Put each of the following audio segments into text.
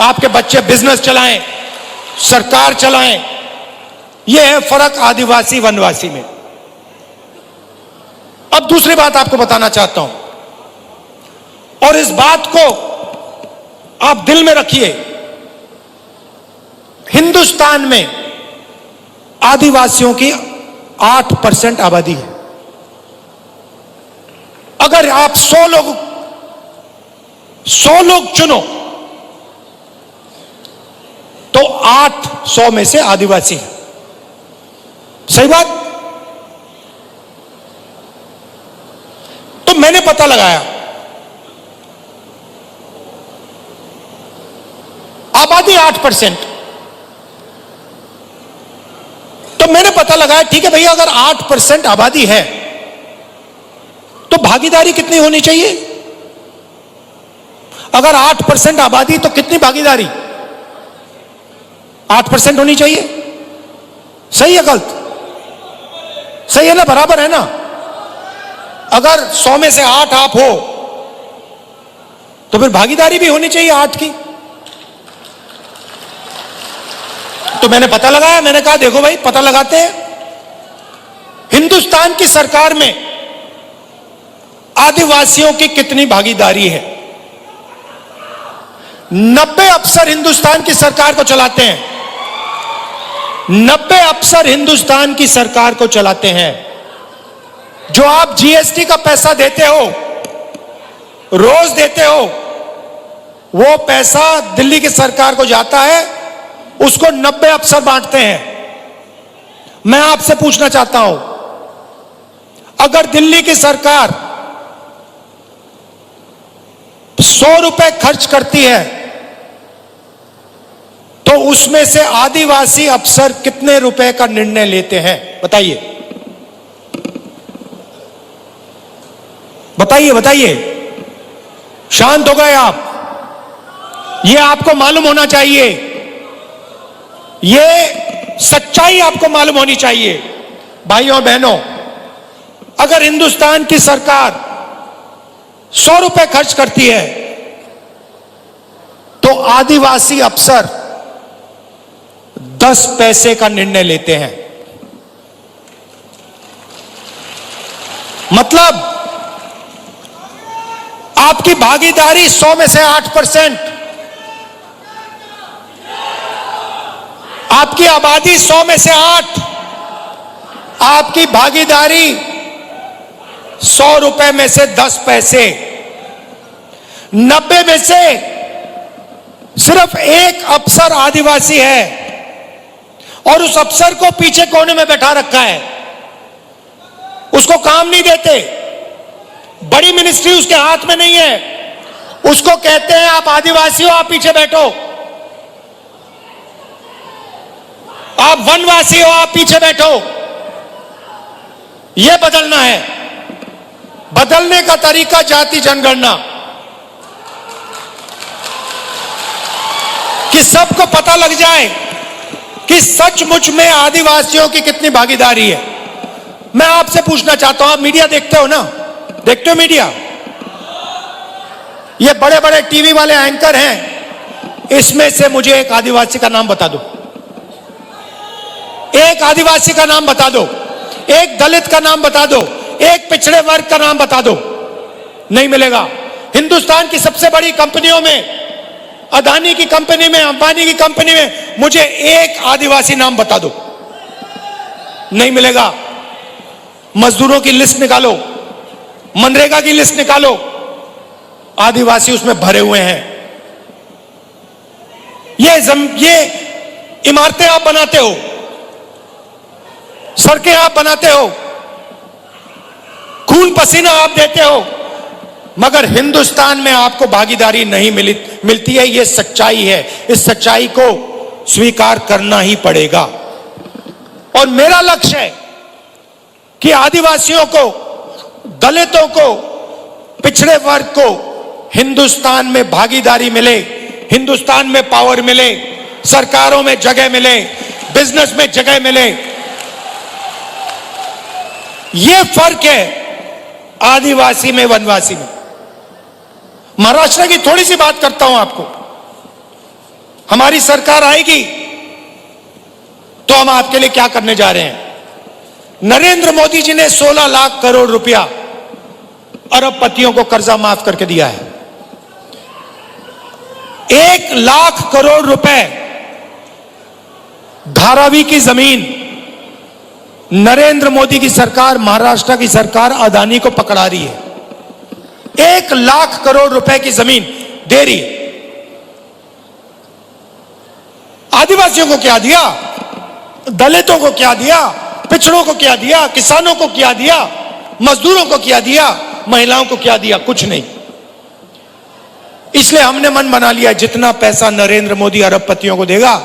आपके बच्चे बिजनेस चलाएं, सरकार चलाएं। यह है फर्क आदिवासी वनवासी में। अब दूसरी बात आपको बताना चाहता हूं और इस बात को आप दिल में रखिए। हिंदुस्तान में आदिवासियों की 8% आबादी है। अगर आप 100 लोग चुनो तो 800 में से आदिवासी है। सही बात? तो मैंने पता लगाया, आबादी 8%। तो मैंने पता लगाया, ठीक है भैया, अगर 8% आबादी है तो भागीदारी कितनी होनी चाहिए? अगर 8% आबादी तो कितनी भागीदारी? 8% होनी चाहिए। सही है गलत? सही है ना? बराबर है ना? अगर 100 में से 8 आप हो तो फिर भागीदारी भी होनी चाहिए 8 की। तो मैंने पता लगाया, मैंने कहा देखो भाई, पता लगाते हैं। हिंदुस्तान की सरकार में आदिवासियों की कितनी भागीदारी है? 90 अफसर हिंदुस्तान की सरकार को चलाते हैं। 90 अफसर हिंदुस्तान की सरकार को चलाते हैं। जो आप जीएसटी का पैसा देते हो, रोज देते हो, वो पैसा दिल्ली की सरकार को जाता है, उसको 90 अफसर बांटते हैं। मैं आपसे पूछना चाहता हूं, अगर दिल्ली की सरकार 100 रुपए खर्च करती है तो उसमें से आदिवासी अफसर कितने रुपए का निर्णय लेते हैं? बताइए बताइए बताइए। शांत हो गए आप? यह आपको मालूम होना चाहिए, यह सच्चाई आपको मालूम होनी चाहिए। भाइयों और बहनों, अगर हिंदुस्तान की सरकार 100 रुपए खर्च करती है तो आदिवासी अफसर 10 पैसे का निर्णय लेते हैं। मतलब आपकी भागीदारी 100 में से 8%, आपकी आबादी 100 में से 8, आपकी भागीदारी 100 रुपए में से 10 पैसे। 90 में से सिर्फ एक अफसर आदिवासी है और उस अफसर को पीछे कोने में बैठा रखा है, उसको काम नहीं देते। बड़ी मिनिस्ट्री उसके हाथ में नहीं है। उसको कहते हैं आप आदिवासी हो, आप पीछे बैठो। आप वनवासी हो, आप पीछे बैठो। यह बदलना है। बदलने का तरीका जाति जनगणना, कि सबको पता लग जाए कि सचमुच में आदिवासियों की कितनी भागीदारी है। मैं आपसे पूछना चाहता हूं, आप मीडिया देखते हो ना? देखते हो मीडिया? ये बड़े बड़े टीवी वाले एंकर हैं, इसमें से मुझे एक आदिवासी का नाम बता दो। एक आदिवासी का नाम बता दो, एक दलित का नाम बता दो, एक पिछड़े वर्ग का नाम बता दो। नहीं मिलेगा। हिंदुस्तान की सबसे बड़ी कंपनियों में, अदानी की कंपनी में, अंबानी की कंपनी में, मुझे एक आदिवासी नाम बता दो। नहीं मिलेगा। मजदूरों की लिस्ट निकालो, मनरेगा की लिस्ट निकालो, आदिवासी उसमें भरे हुए हैं। ये इमारतें आप बनाते हो, सड़कें आप बनाते हो, खून पसीना आप देते हो, मगर हिंदुस्तान में आपको भागीदारी नहीं मिलती है। यह सच्चाई है। इस सच्चाई को स्वीकार करना ही पड़ेगा। और मेरा लक्ष्य है कि आदिवासियों को, दलितों को, पिछड़े वर्ग को हिंदुस्तान में भागीदारी मिले, हिंदुस्तान में पावर मिले, सरकारों में जगह मिले, बिजनेस में जगह मिले। यह फर्क है आदिवासी में, वनवासी में। महाराष्ट्र की थोड़ी सी बात करता हूं आपको। हमारी सरकार आएगी तो हम आपके लिए क्या करने जा रहे हैं। नरेंद्र मोदी जी ने 16 लाख करोड़ रुपया अरबपतियों को कर्जा माफ करके दिया है। 1 लाख करोड़ रुपए धारावी की जमीन नरेंद्र मोदी की सरकार, महाराष्ट्र की सरकार अदानी को पकड़ा रही है। 1 लाख करोड़ रुपए की जमीन दे रही है। आदिवासियों को क्या दिया, दलितों को क्या दिया, पिछड़ों को क्या दिया, किसानों को क्या दिया, मजदूरों को क्या दिया, महिलाओं को क्या दिया? कुछ नहीं। इसलिए हमने मन बना लिया, जितना पैसा नरेंद्र मोदी अरबपतियों को देगा,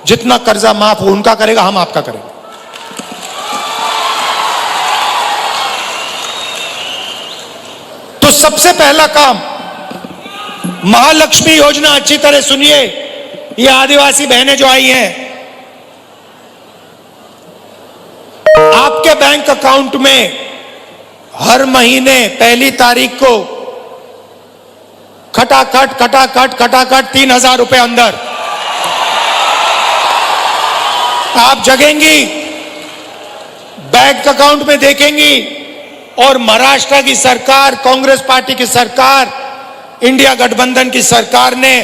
जितना कर्जा माफ हो उनका करेगा, हम आपका करेंगे। तो सबसे पहला काम, महालक्ष्मी योजना, अच्छी तरह सुनिए, ये आदिवासी बहनें जो आई हैं, आपके बैंक अकाउंट में हर महीने 1 तारीख को खटाखट 3,000 रुपए अंदर आप जगेंगी, बैंक अकाउंट में देखेंगी। और महाराष्ट्र की सरकार, कांग्रेस पार्टी की सरकार, इंडिया गठबंधन की सरकार ने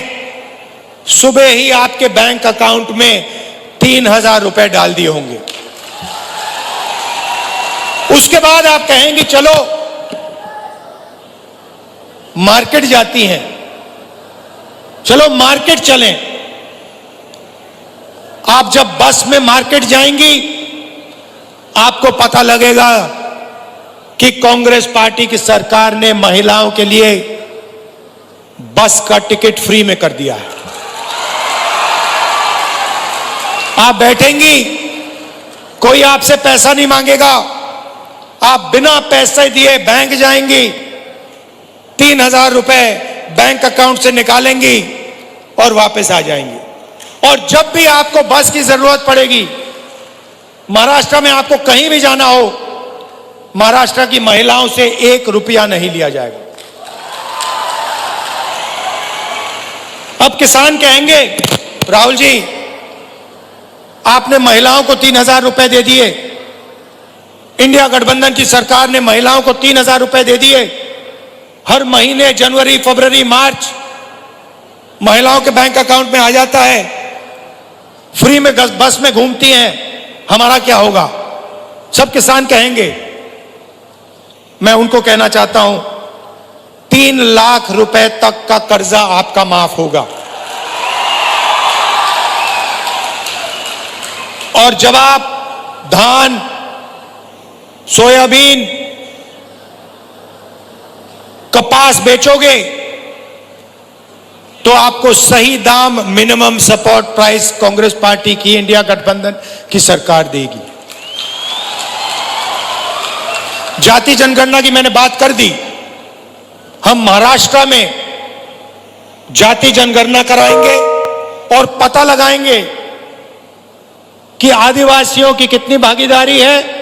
सुबह ही आपके बैंक अकाउंट में 3,000 रुपए डाल दिए होंगे। उसके बाद आप कहेंगे चलो मार्केट जाती हैं, चलो मार्केट चलें। आप जब बस में मार्केट जाएंगी, आपको पता लगेगा कि कांग्रेस पार्टी की सरकार ने महिलाओं के लिए बस का टिकट फ्री में कर दिया है। आप बैठेंगी, कोई आपसे पैसा नहीं मांगेगा, आप बिना पैसे दिए बैंक जाएंगी, 3,000 रुपए बैंक अकाउंट से निकालेंगी और वापस आ जाएंगी। और जब भी आपको बस की जरूरत पड़ेगी, महाराष्ट्र में आपको कहीं भी जाना हो, महाराष्ट्र की महिलाओं से 1 रुपया नहीं लिया जाएगा। अब किसान कहेंगे, राहुल जी आपने महिलाओं को 3,000 रुपए दे दिए, इंडिया गठबंधन की सरकार ने महिलाओं को 3,000 रुपए दे दिए, हर महीने जनवरी, फरवरी, मार्च महिलाओं के बैंक अकाउंट में आ जाता है, फ्री में बस में घूमती हैं, हमारा क्या होगा? सब किसान कहेंगे। मैं उनको कहना चाहता हूं, 3 लाख रुपए तक का कर्जा आपका माफ होगा। और जब आप धान, सोयाबीन, कपास बेचोगे तो आपको सही दाम, minimum support price Congress party की, इंडिया गठबंधन की सरकार देगी। जाति जनगणना की मैंने बात कर दी। हम महाराष्ट्र में जाति जनगणना कराएंगे और पता लगाएंगे कि आदिवासियों की कितनी भागीदारी है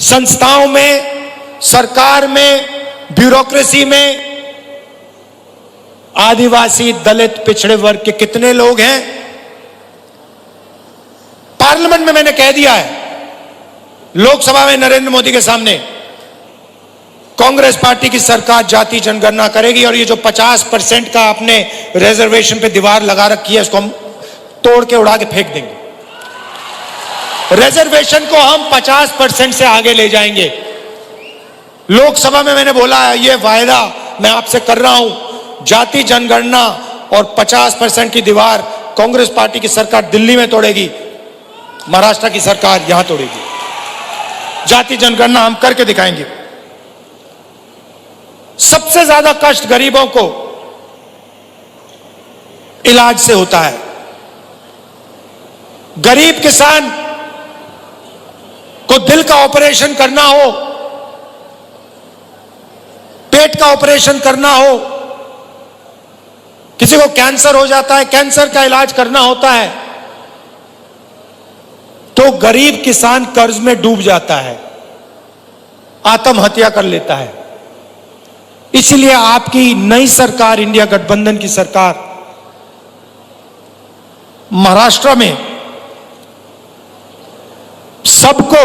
संस्थाओं में, सरकार में, ब्यूरोक्रेसी में। आदिवासी, दलित, पिछड़े वर्ग के कितने लोग हैं। पार्लियामेंट में मैंने कह दिया है, लोकसभा में नरेंद्र मोदी के सामने, कांग्रेस पार्टी की सरकार जाति जनगणना करेगी और ये जो 50% का आपने रिजर्वेशन पे दीवार लगा रखी है, इसको हम तोड़ के उड़ा के फेंक देंगे। रिजर्वेशन को हम 50% से आगे ले जाएंगे। लोकसभा में मैंने बोला है, ये वायदा मैं आपसे कर रहा हूं, जाति जनगणना और 50% की दीवार कांग्रेस पार्टी की सरकार दिल्ली में तोड़ेगी, महाराष्ट्र की सरकार यहां तोड़ेगी। जाति जनगणना हम करके दिखाएंगे। सबसे ज्यादा कष्ट गरीबों को इलाज से होता है। गरीब किसान को दिल का ऑपरेशन करना हो, पेट का ऑपरेशन करना हो, किसी को कैंसर हो जाता है, कैंसर का इलाज करना होता है, तो गरीब किसान कर्ज में डूब जाता है, आत्महत्या कर लेता है। इसलिए आपकी नई सरकार, इंडिया गठबंधन की सरकार, महाराष्ट्र में सबको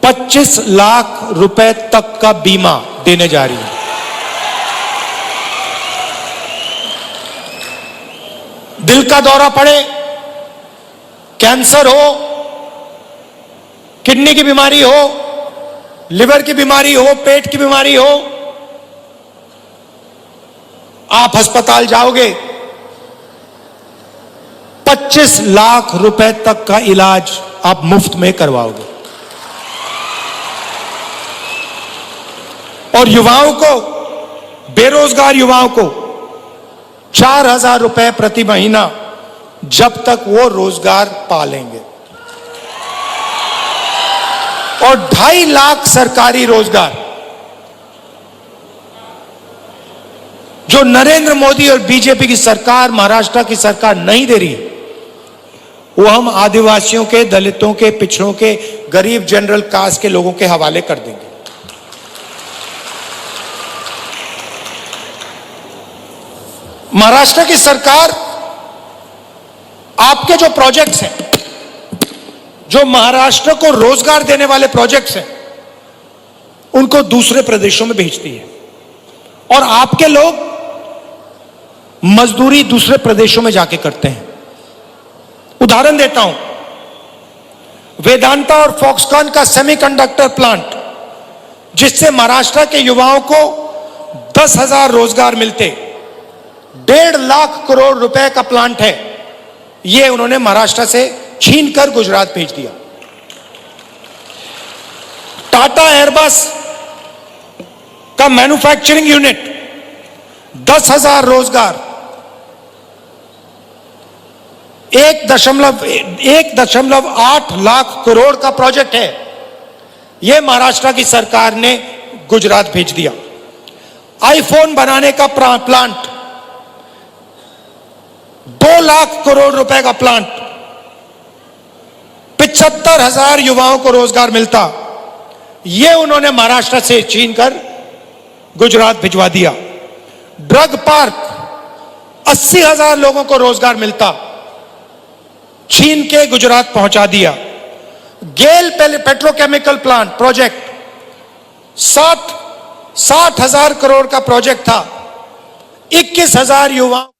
25 लाख रुपए तक का बीमा देने जा रही है। दिल का दौरा पड़े, कैंसर हो, किडनी की बीमारी हो, लिवर की बीमारी हो, पेट की बीमारी हो, आप अस्पताल जाओगे, 25 लाख रुपए तक का इलाज आप मुफ्त में करवाओगे। और युवाओं को, बेरोजगार युवाओं को 4,000 रुपए प्रति महीना जब तक वो रोजगार पा लेंगे। और 2.5 लाख सरकारी रोजगार जो नरेंद्र मोदी और बीजेपी की सरकार, महाराष्ट्र की सरकार नहीं दे रही, वो हम आदिवासियों के, दलितों के, पिछड़ों के, गरीब जनरल कास्ट के लोगों के हवाले कर देंगे। महाराष्ट्र की सरकार आपके जो प्रोजेक्ट्स हैं, जो महाराष्ट्र को रोजगार देने वाले प्रोजेक्ट्स हैं, उनको दूसरे प्रदेशों में भेजती है और आपके लोग मजदूरी दूसरे प्रदेशों में जाके करते हैं। उदाहरण देता हूं, वेदांता और फॉक्सकॉन का सेमीकंडक्टर प्लांट, जिससे महाराष्ट्र के युवाओं को 10,000 रोजगार मिलते, 1.5 लाख करोड़ रुपए का प्लांट है, यह उन्होंने महाराष्ट्र से छीनकर गुजरात भेज दिया। टाटा एयरबस का मैन्युफैक्चरिंग यूनिट, 10,000 रोजगार, 1.8 लाख करोड़ का प्रोजेक्ट है, यह महाराष्ट्र की सरकार ने गुजरात भेज दिया। आईफोन बनाने का प्लांट, 2 लाख करोड़ रुपए का प्लांट, 75,000 युवाओं को रोजगार मिलता, यह उन्होंने महाराष्ट्र से छीनकर गुजरात भिजवा दिया। ड्रग पार्क, 80,000 लोगों को रोजगार मिलता, छीन के गुजरात पहुंचा दिया। गेल पेट्रोकेमिकल प्लांट प्रोजेक्ट, 60,000 करोड़ का प्रोजेक्ट था, 21,000 युवाओं